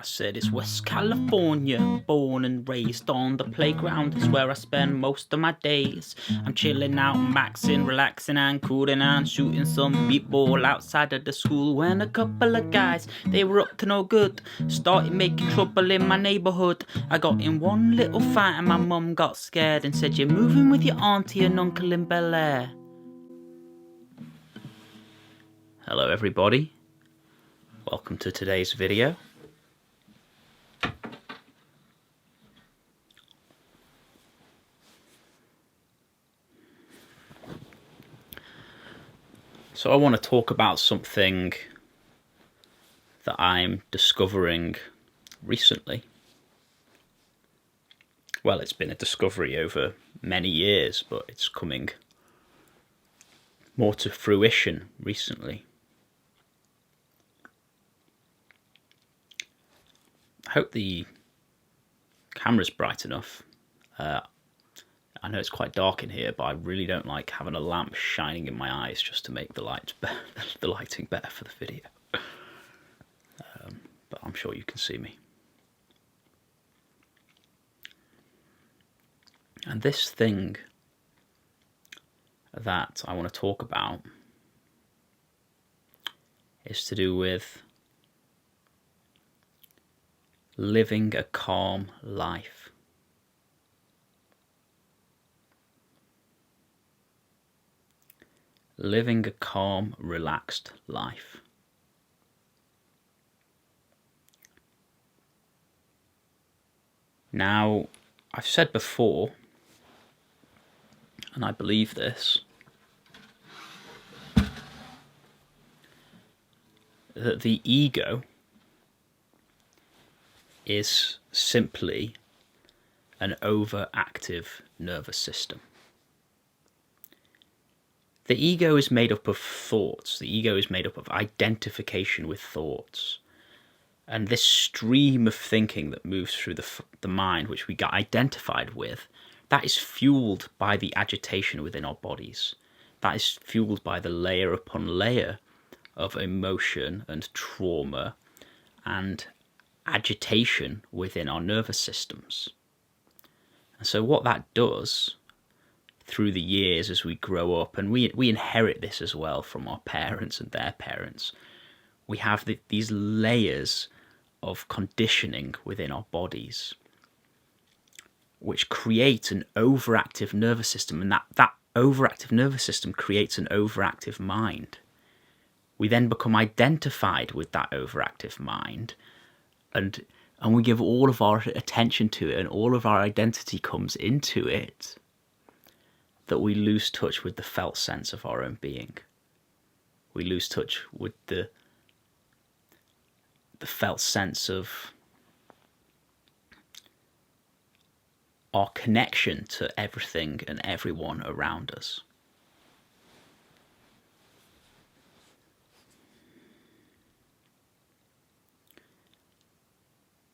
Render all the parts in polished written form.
I said it's West California, born and raised on the playground is where I spend most of my days. I'm chilling out, maxing, relaxing and cooling and shooting some beat ball outside of the school when a couple of guys, they were up to no good, started making trouble in my neighbourhood. I got in one little fight and my mum got scared and said, "You're moving with your auntie and uncle in Bel Air." Hello everybody, welcome to today's video. So I want to talk about something that I'm discovering recently. Well, it's been a discovery over many years, but it's coming more to fruition recently. I hope the camera's bright enough. I know it's quite dark in here, but I really don't like having a lamp shining in my eyes just to make the lighting better for the video. But I'm sure you can see me. And this thing that I want to talk about is to do with living a calm life. Living a calm, relaxed life. Now, I've said before, and I believe this, that the ego is simply an overactive nervous system. The ego is made up of thoughts. The ego is made up of identification with thoughts. And this stream of thinking that moves through the mind, which we get identified with, that is fueled by the agitation within our bodies. That is fueled by the layer upon layer of emotion and trauma and agitation within our nervous systems. And so what that does through the years as we grow up, and we inherit this as well from our parents and their parents, we have these layers of conditioning within our bodies which create an overactive nervous system, and that overactive nervous system creates an overactive mind. We then become identified with that overactive mind, and we give all of our attention to it, and all of our identity comes into it, that we lose touch with the felt sense of our own being. We lose touch with the felt sense of our connection to everything and everyone around us.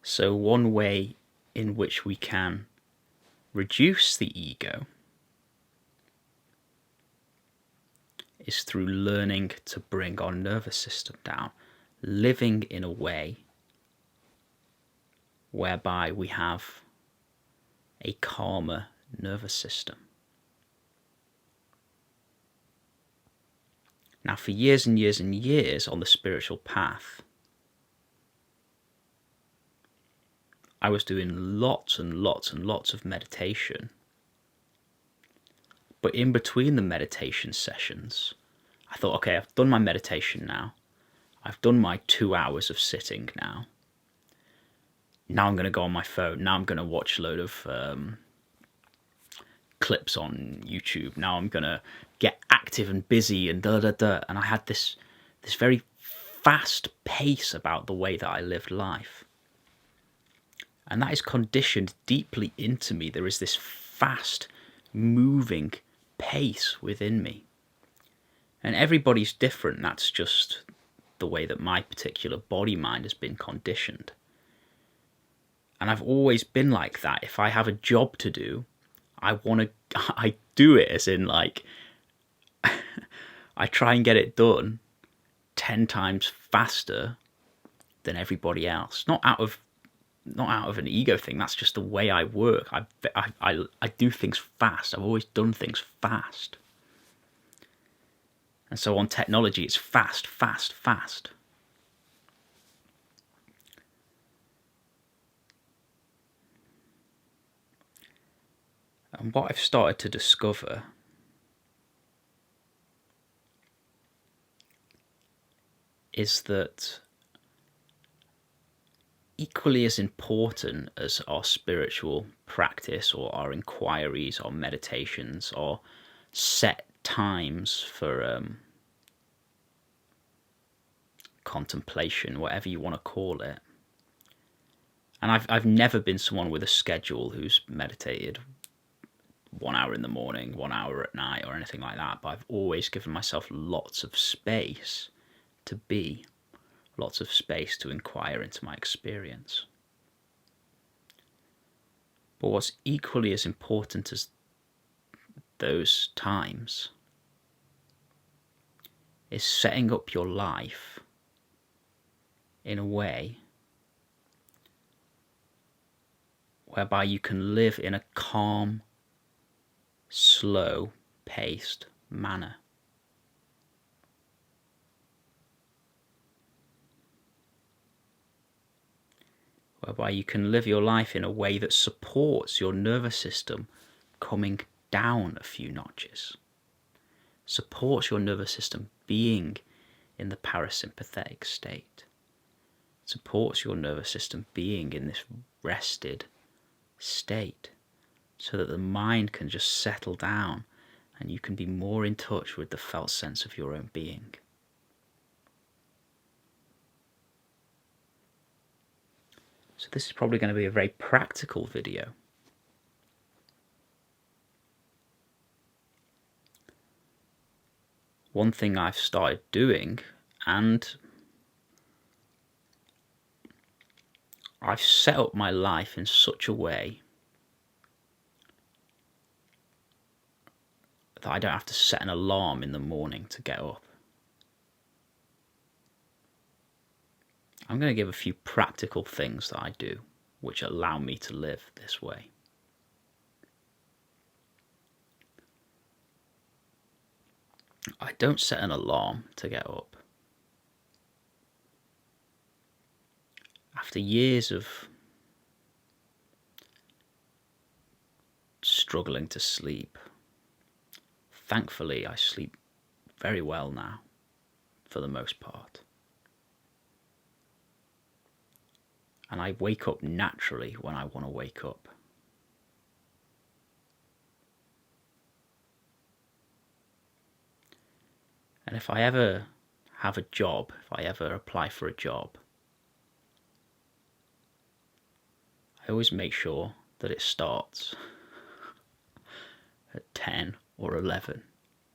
So one way in which we can reduce the ego is through learning to bring our nervous system down, living in a way whereby we have a calmer nervous system. Now, for years and years and years on the spiritual path, I was doing lots and lots and lots of meditation. But in between the meditation sessions, I thought, okay, I've done my meditation now. I've done my 2 hours of sitting now. Now I'm going to go on my phone. Now I'm going to watch a load of clips on YouTube. Now I'm going to get active and busy and da-da-da. And I had this very fast pace about the way that I lived life. And that is conditioned deeply into me. There is this fast moving pace within me. And everybody's different. That's just the way that my particular body mind has been conditioned. And I've always been like that. If I have a job to do, I do it as in like, I try and get it done 10 times faster than everybody else. Not out of an ego thing. That's just the way I work. I do things fast. I've always done things fast. And so on technology, it's fast, fast, fast. And what I've started to discover is that equally as important as our spiritual practice or our inquiries, our meditations, or set times for contemplation, whatever you want to call it. And I've never been someone with a schedule who's meditated 1 hour in the morning, 1 hour at night, or anything like that. But I've always given myself lots of space to be, lots of space to inquire into my experience. But what's equally as important as those times is setting up your life in a way whereby you can live in a calm, slow-paced manner. Whereby you can live your life in a way that supports your nervous system coming down a few notches. Supports your nervous system being in the parasympathetic state. Supports your nervous system being in this rested state, so that the mind can just settle down and you can be more in touch with the felt sense of your own being. So this is probably going to be a very practical video. One thing I've started doing, and I've set up my life in such a way that I don't have to set an alarm in the morning to get up. I'm going to give a few practical things that I do which allow me to live this way. I don't set an alarm to get up. After years of struggling to sleep, thankfully I sleep very well now, for the most part. And I wake up naturally when I want to wake up. And if I ever have a job, if I ever apply for a job, I always make sure that it starts at 10 or 11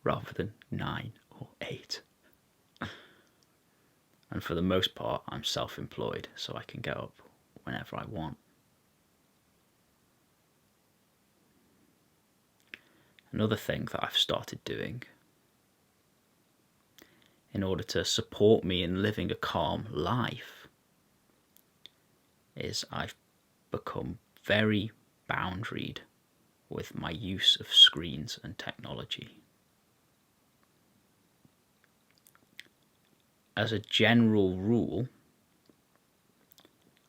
rather than 9 or 8. And for the most part, I'm self-employed, so I can get up whenever I want. Another thing that I've started doing in order to support me in living a calm life is I've become very boundaried with my use of screens and technology. As a general rule,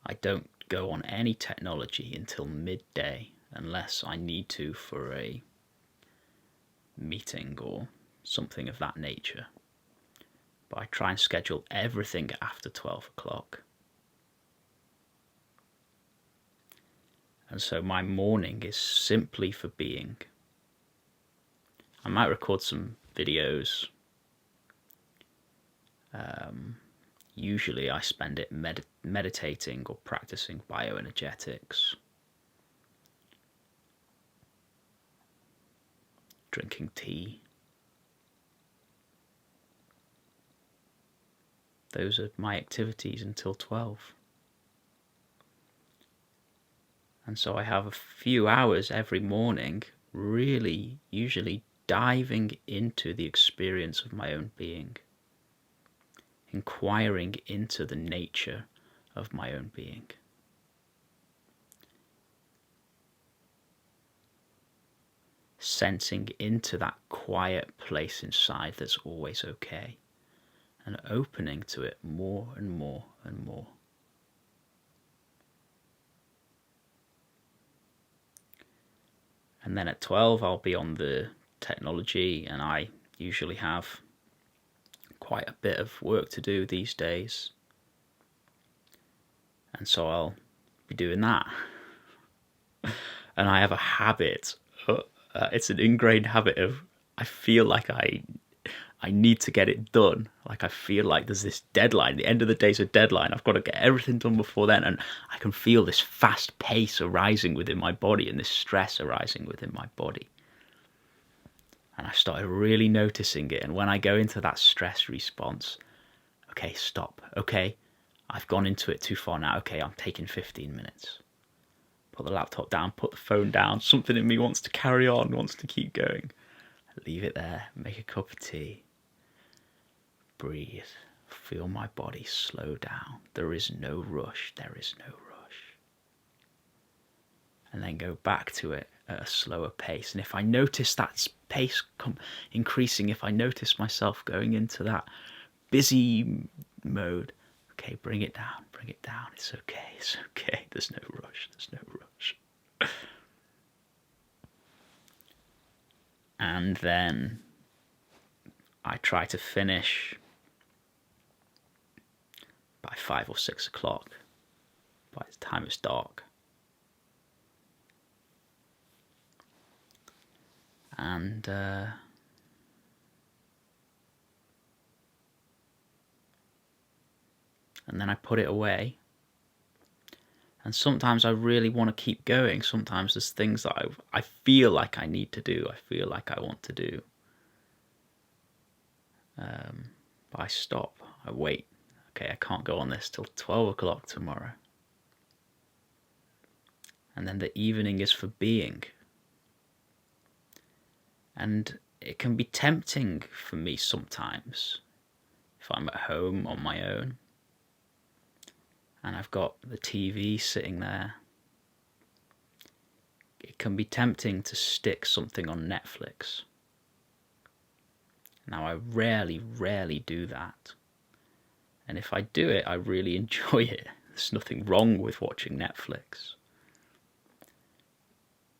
I don't go on any technology until midday unless I need to for a meeting or something of that nature. But I try and schedule everything after 12 o'clock. And so my morning is simply for being. I might record some videos. Usually I spend it meditating or practicing bioenergetics, drinking tea. Those are my activities until 12. And so I have a few hours every morning really usually diving into the experience of my own being, inquiring into the nature of my own being. Sensing into that quiet place inside that's always okay, and opening to it more and more and more. And then at 12 I'll be on the technology, and I usually have quite a bit of work to do these days, and so I'll be doing that. And I have a habit, it's an ingrained habit of, I feel like I need to get it done. Like I feel like there's this deadline. The end of the day's a deadline. I've got to get everything done before then. And I can feel this fast pace arising within my body and this stress arising within my body. And I started really noticing it. And when I go into that stress response, okay, stop. Okay, I've gone into it too far now. Okay, I'm taking 15 minutes. Put the laptop down, put the phone down. Something in me wants to carry on, wants to keep going. Leave it there, make a cup of tea. Breathe, feel my body slow down. There is no rush, there is no rush. And then go back to it at a slower pace. And if I notice that pace increasing, if I notice myself going into that busy mode, okay, bring it down, it's okay, there's no rush, And then I try to finish by 5 or 6 o'clock, by the time it's dark. And then I put it away. And sometimes I really want to keep going. Sometimes there's things that I feel like I need to do. I feel like I want to do. But I stop. I wait. Okay, I can't go on this till 12 o'clock tomorrow. And then the evening is for being. And it can be tempting for me sometimes if I'm at home on my own and I've got the TV sitting there. It can be tempting to stick something on Netflix. Now, I rarely do that. And if I do it, I really enjoy it. There's nothing wrong with watching Netflix.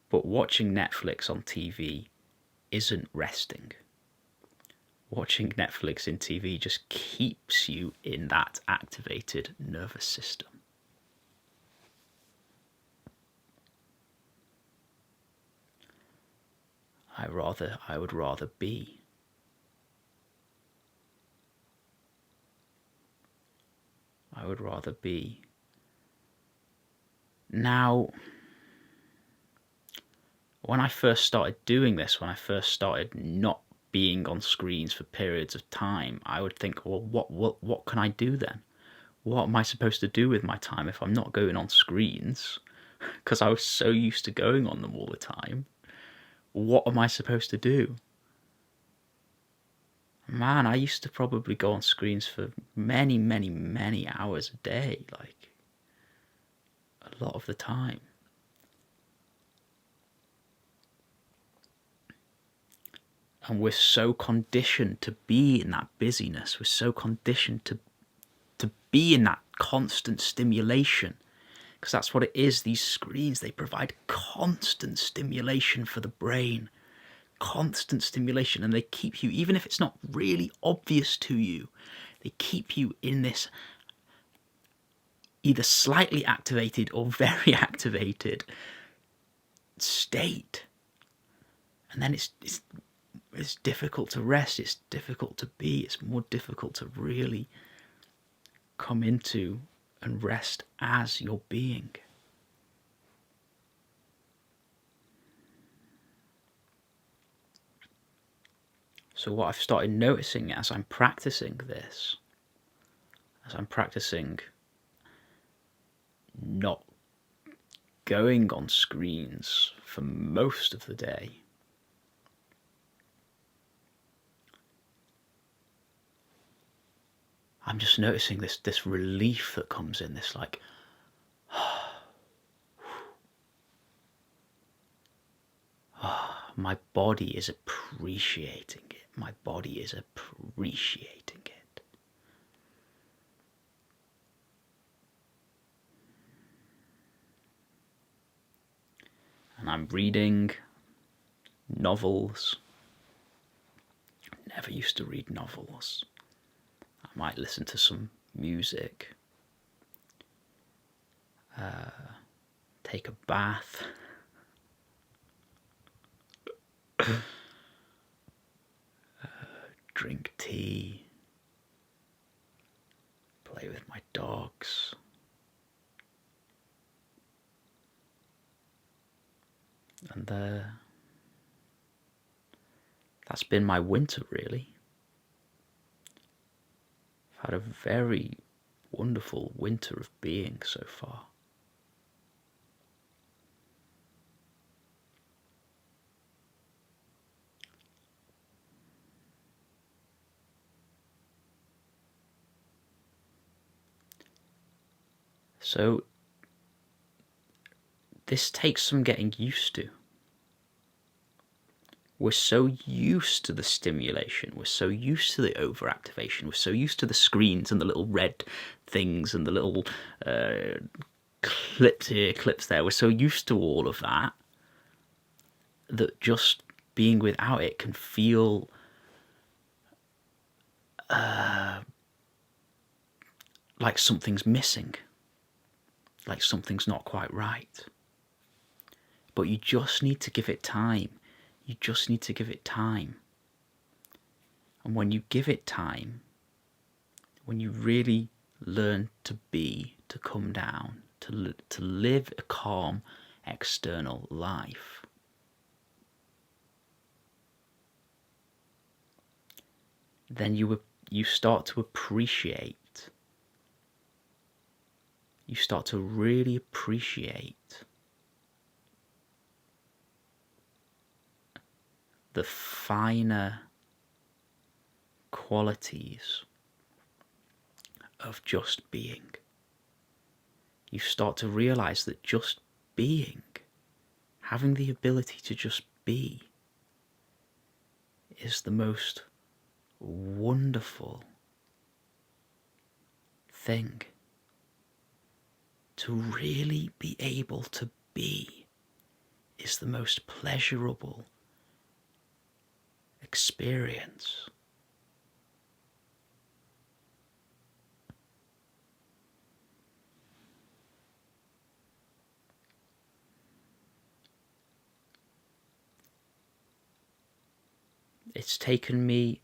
But watching Netflix on TV isn't resting. Watching Netflix in TV just keeps you in that activated nervous system. I would rather be. I would rather be. Now, when I first started doing this, when I first started not being on screens for periods of time, I would think, well, what can I do then? What am I supposed to do with my time if I'm not going on screens? Because I was so used to going on them all the time. What am I supposed to do? Man, I used to probably go on screens for many hours a day, like a lot of the time. And we're so conditioned to be in that busyness. We're so conditioned to be in that constant stimulation. Because that's what it is. These screens, they provide constant stimulation for the brain. Constant stimulation. And they keep you, even if it's not really obvious to you, they keep you in this either slightly activated or very activated state. And then it's difficult to rest, it's difficult to be, it's more difficult to really come into and rest as your being. So what I've started noticing as I'm practicing this, as I'm practicing not going on screens for most of the day, I'm just noticing this relief that comes in, this like, my body is appreciating it. My body is appreciating it. And I'm reading novels. Never used to read novels. I might listen to some music. Take a bath. Drink tea. Play with my dogs. And that's been my winter, really. I've had a very wonderful winter of being so far. So this takes some getting used to. We're so used to the stimulation, we're so used to the overactivation, we're so used to the screens and the little red things and the little clips here, clips there. We're so used to all of that that just being without it can feel like something's missing, like something's not quite right. But you just need to give it time. You just need to give it time. And when you give it time, when you really learn to be, to come down, to live a calm external life, then you start to appreciate. You start to really appreciate the finer qualities of just being. You start to realize that just being, having the ability to just be, is the most wonderful thing. To really be able to be is the most pleasurable experience. It's taken me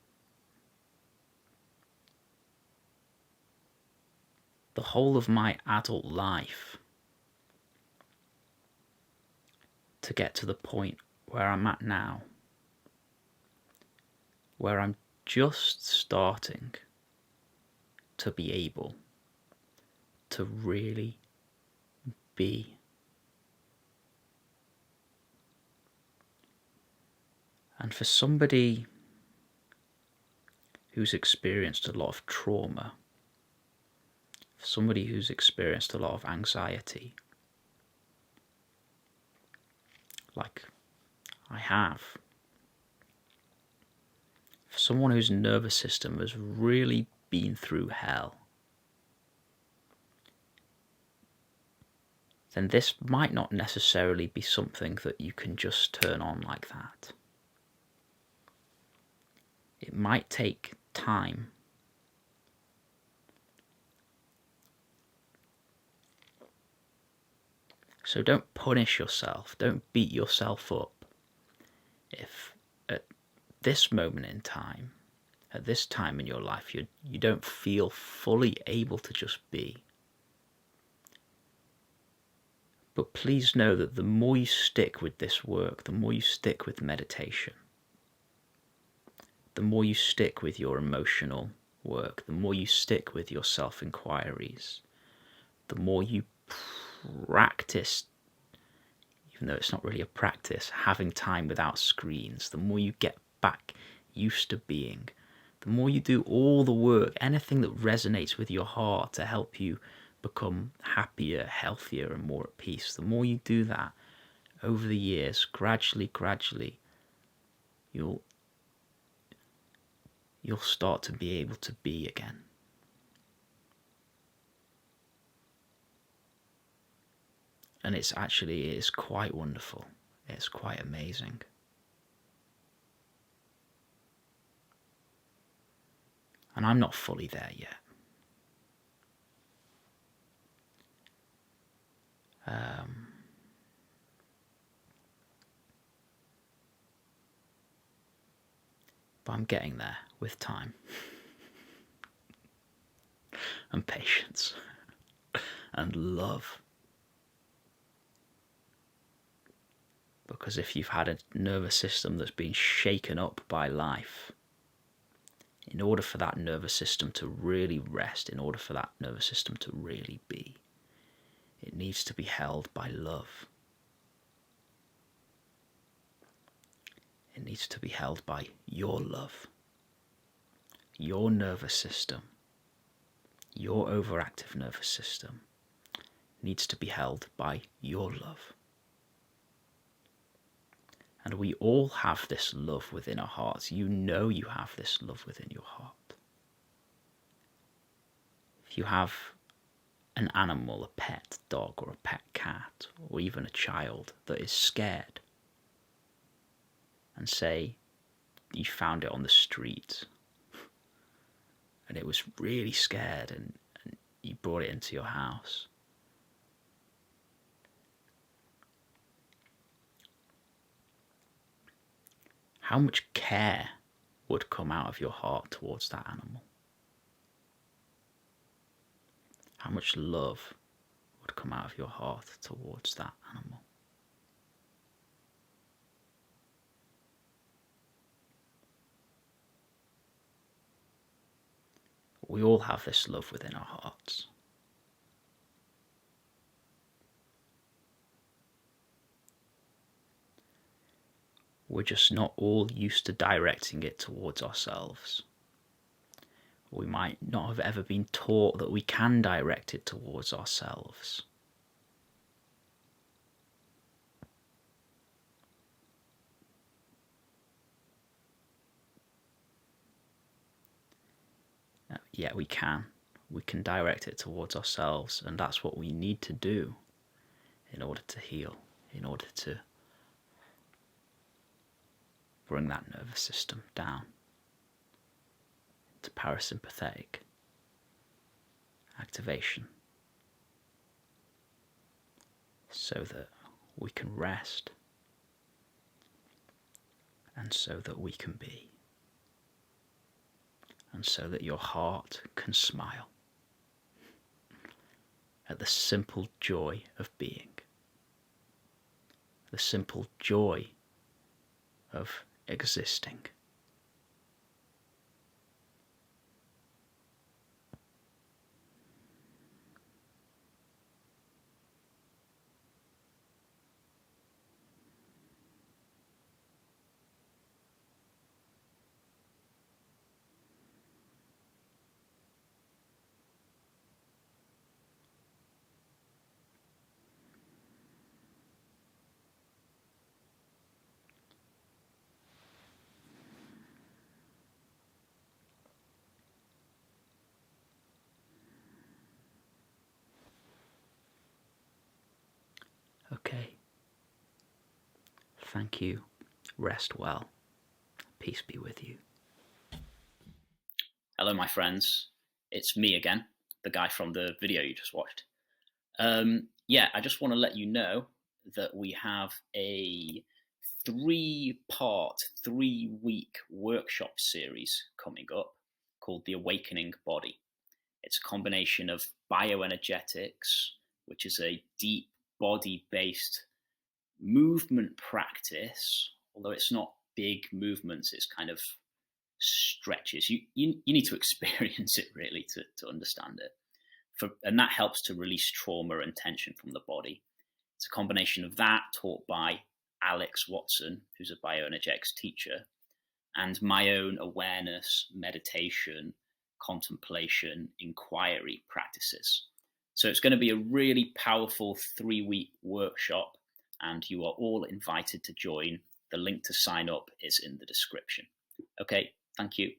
the whole of my adult life to get to the point where I'm at now, where I'm just starting to be able to really be. And for somebody who's experienced a lot of trauma, for somebody who's experienced a lot of anxiety, like I have, for someone whose nervous system has really been through hell, then this might not necessarily be something that you can just turn on like that. It might take time. So don't punish yourself, don't beat yourself up if at this moment in time, at this time in your life, you don't feel fully able to just be. But please know that the more you stick with this work, the more you stick with meditation, the more you stick with your emotional work, the more you stick with your self-inquiries, the more you practice, even though it's not really a practice, having time without screens, the more you get back used to being, The more you do all the work, anything that resonates with your heart to help you become happier, healthier, and more at peace, the more you do that over the years, gradually, you'll start to be able to be again. And it is quite wonderful. It's quite amazing. And I'm not fully there yet. But I'm getting there with time and patience and love. Because if you've had a nervous system that's been shaken up by life, in order for that nervous system to really rest, in order for that nervous system to really be, it needs to be held by love. It needs to be held by your love. Your nervous system, your overactive nervous system, needs to be held by your love. And we all have this love within our hearts. You know you have this love within your heart. If you have an animal, a pet dog or a pet cat, or even a child that is scared, and say you found it on the street and it was really scared and you brought it into your house, how much care would come out of your heart towards that animal? How much love would come out of your heart towards that animal? We all have this love within our hearts. We're just not all used to directing it towards ourselves. We might not have ever been taught that we can direct it towards ourselves. Yet we can. We can direct it towards ourselves, and that's what we need to do in order to heal, in order to bring that nervous system down to parasympathetic activation, so that we can rest and so that we can be, and so that your heart can smile at the simple joy of being, the simple joy of existing. Okay. Thank you. Rest well. Peace be with you. Hello, my friends. It's me again, the guy from the video you just watched. I just want to let you know that we have a 3-part, 3-week workshop series coming up called The Awakening Body. It's a combination of bioenergetics, which is a deep body-based movement practice, although it's not big movements, it's kind of stretches. You need to experience it really to understand it. And that helps to release trauma and tension from the body. It's a combination of that taught by Alex Watson, who's a bioenergetics teacher, and my own awareness, meditation, contemplation, inquiry practices. So it's going to be a really powerful 3-week workshop, and you are all invited to join. The link to sign up is in the description. Okay, thank you.